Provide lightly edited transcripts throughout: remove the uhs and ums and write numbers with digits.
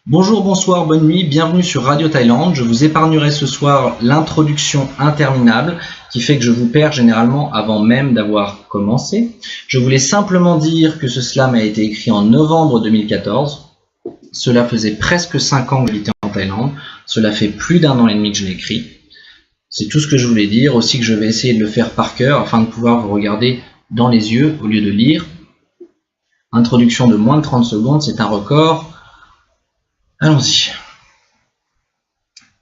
Bonjour, bonsoir, bonne nuit, bienvenue sur Radio Thaïlande. Je vous épargnerai ce soir l'introduction interminable qui fait que je vous perds généralement avant même d'avoir commencé. Je voulais simplement dire que ce slam a été écrit en novembre 2014. Cela faisait presque 5 ans que j'habitais en Thaïlande. Cela fait plus d'1 an et demi que je l'ai écrit. C'est tout ce que je voulais dire. Aussi que je vais essayer de le faire par cœur afin de pouvoir vous regarder dans les yeux au lieu de lire. Introduction de moins de 30 secondes, c'est un record. Allons-y.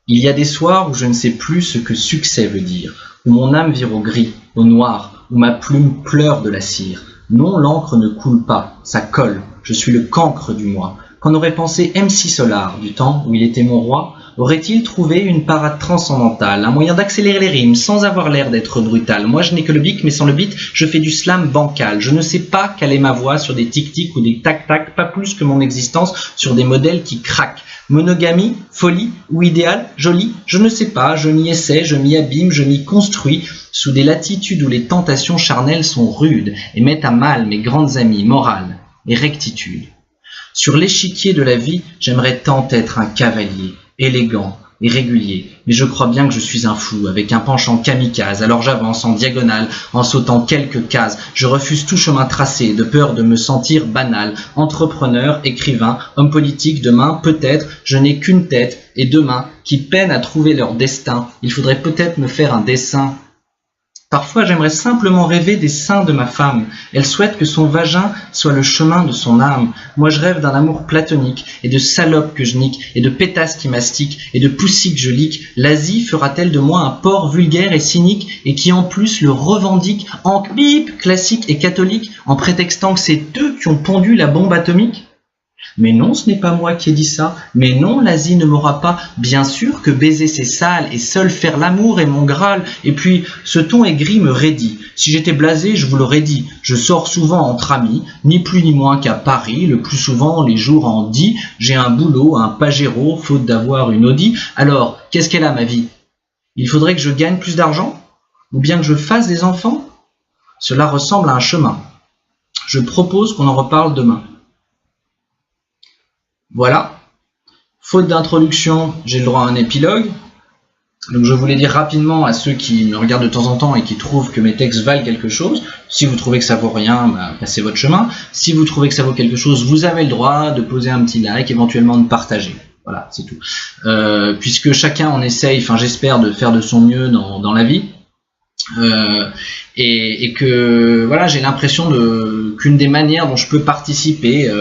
Il y a des soirs où je ne sais plus ce que succès veut dire, où mon âme vire au gris, au noir, où ma plume pleure de la cire. Non, l'encre ne coule pas, ça colle, je suis le cancre du moi. Qu'en aurait pensé MC Solar, du temps où il était mon roi? Aurait-il trouvé une parade transcendantale, un moyen d'accélérer les rimes sans avoir l'air d'être brutal? Moi je n'ai que le bic, mais sans le beat, je fais du slam bancal. Je ne sais pas caler ma voix sur des tic-tic ou des tac-tac, pas plus que mon existence sur des modèles qui craquent. Monogamie, folie ou idéal, joli, je ne sais pas, je m'y essaie, je m'y abîme, je m'y construis, sous des latitudes où les tentations charnelles sont rudes et mettent à mal mes grandes amies, morale et rectitude. Sur l'échiquier de la vie, j'aimerais tant être un cavalier, élégant et régulier, mais je crois bien que je suis un fou, avec un penchant kamikaze, alors j'avance en diagonale, en sautant quelques cases, je refuse tout chemin tracé, de peur de me sentir banal, entrepreneur, écrivain, homme politique, demain, peut-être, je n'ai qu'une tête, et deux mains, qui peinent à trouver leur destin, il faudrait peut-être me faire un dessin. Parfois, j'aimerais simplement rêver des seins de ma femme. Elle souhaite que son vagin soit le chemin de son âme. Moi, je rêve d'un amour platonique, et de salopes que je nique, et de pétasses qui mastiquent, et de poussis que je lique. L'Asie fera-t-elle de moi un porc vulgaire et cynique, et qui en plus le revendique en bip classique et catholique, en prétextant que c'est eux qui ont pondu la bombe atomique? Mais non, ce n'est pas moi qui ai dit ça. Mais non, l'Asie ne m'aura pas. Bien sûr que baiser c'est sale et seul faire l'amour est mon Graal. Et puis, ce ton aigri me raidit. Si j'étais blasé, je vous l'aurais dit. Je sors souvent entre amis, ni plus ni moins qu'à Paris, le plus souvent les jours en 10. J'ai un boulot, un Pajero, faute d'avoir une Audi. Alors, qu'est-ce qu'elle a ma vie? Il faudrait que je gagne plus d'argent? Ou bien que je fasse des enfants? Cela ressemble à un chemin. Je propose qu'on en reparle demain. Voilà, faute d'introduction, j'ai le droit à un épilogue. Donc je voulais dire rapidement à ceux qui me regardent de temps en temps et qui trouvent que mes textes valent quelque chose, si vous trouvez que ça vaut rien, bah, passez votre chemin. Si vous trouvez que ça vaut quelque chose, vous avez le droit de poser un petit like, éventuellement de partager. Voilà, c'est tout. Puisque chacun en essaye, enfin j'espère, de faire de son mieux dans la vie. Et que voilà, j'ai l'impression qu'une des manières dont je peux participer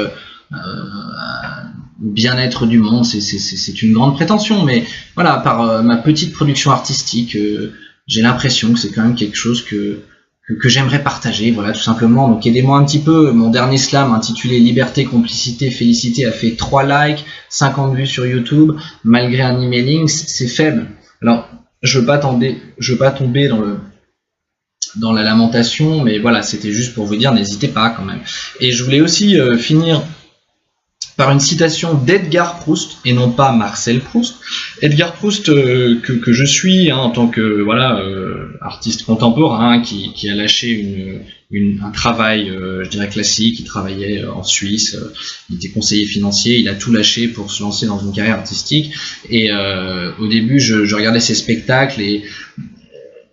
au bien-être du monde, c'est une grande prétention, mais voilà, par ma petite production artistique, j'ai l'impression que c'est quand même quelque chose que j'aimerais partager, voilà, tout simplement. Donc aidez-moi un petit peu. Mon dernier slam intitulé Liberté, complicité, félicité a fait 3 likes, 50 vues sur YouTube, malgré un emailing, c'est faible. Alors, je veux pas tomber dans la lamentation, mais voilà, c'était juste pour vous dire, n'hésitez pas quand même. Et je voulais aussi finir par une citation d'Edgar Proust, et non pas Marcel Proust. Edgar Proust, que je suis, hein, en tant que voilà artiste contemporain, qui a lâché un travail, je dirais classique. Il travaillait en Suisse, il était conseiller financier, il a tout lâché pour se lancer dans une carrière artistique. Et au début, je regardais ses spectacles et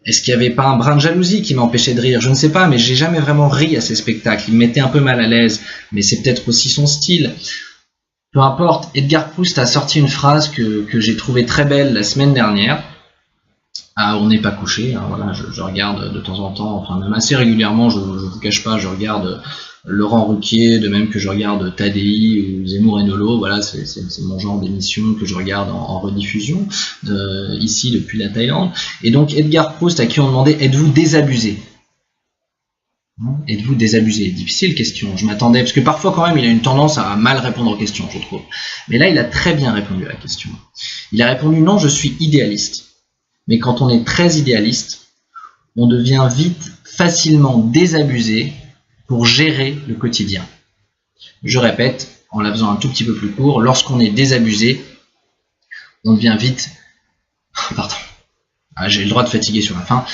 est-ce qu'il n'y avait pas un brin de jalousie qui m'empêchait de rire? Je ne sais pas, mais j'ai jamais vraiment ri à ses spectacles. Il me mettait un peu mal à l'aise, mais c'est peut-être aussi son style. Peu importe, Edgar Proust a sorti une phrase que j'ai trouvée très belle la semaine dernière. Ah, on n'est pas couché, hein, voilà, je regarde de temps en temps, enfin même assez régulièrement, je vous cache pas, je regarde Laurent Ruquier, de même que je regarde Tadei ou Zemmour et Nolo, voilà, c'est mon genre d'émission que je regarde en rediffusion, ici depuis la Thaïlande. Et donc Edgar Proust, à qui on demandait, êtes-vous désabusé? Êtes-vous désabusé? Difficile question, je m'attendais, parce que parfois quand même il a une tendance à mal répondre aux questions, je trouve. Mais là il a très bien répondu à la question. Il a répondu non, je suis idéaliste. Mais quand on est très idéaliste, on devient vite facilement désabusé pour gérer le quotidien. Je répète, en la faisant un tout petit peu plus court, lorsqu'on est désabusé, on devient vite... Pardon, j'ai le droit de fatiguer sur la fin.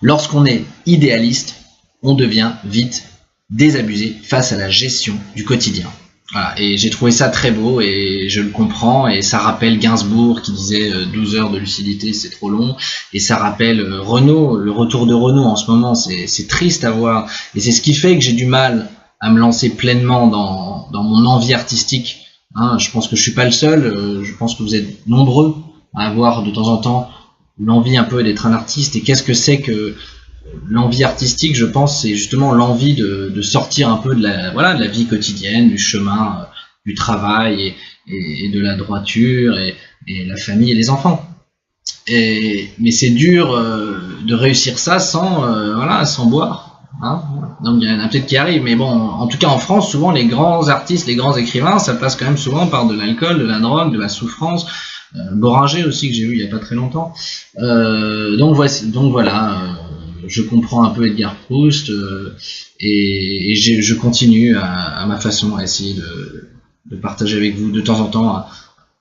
Lorsqu'on est idéaliste, on devient vite désabusé face à la gestion du quotidien. Voilà, et j'ai trouvé ça très beau et je le comprends, et ça rappelle Gainsbourg qui disait 12 heures de lucidité c'est trop long, et ça rappelle Renaud, le retour de Renaud en ce moment, c'est triste à voir, et c'est ce qui fait que j'ai du mal à me lancer pleinement dans mon envie artistique. Hein, je pense que je suis pas le seul, je pense que vous êtes nombreux à avoir de temps en temps l'envie un peu d'être un artiste, et qu'est-ce que c'est que l'envie artistique, je pense, c'est justement l'envie de sortir un peu de la vie quotidienne, du chemin, du travail et de la droiture et la famille et les enfants. Mais c'est dur de réussir ça sans boire. Hein. Donc il y en a peut-être qui arrivent, mais bon, en tout cas en France, souvent les grands artistes, les grands écrivains, ça passe quand même souvent par de l'alcool, de la drogue, de la souffrance. Boringer aussi que j'ai vu il y a pas très longtemps. Donc voilà. Je comprends un peu Edgar Proust et je continue à ma façon à essayer de partager avec vous de temps en temps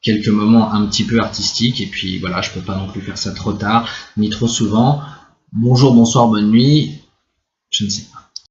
quelques moments un petit peu artistiques, et puis voilà, je peux pas non plus faire ça trop tard ni trop souvent. Bonjour, bonsoir, bonne nuit, je ne sais pas.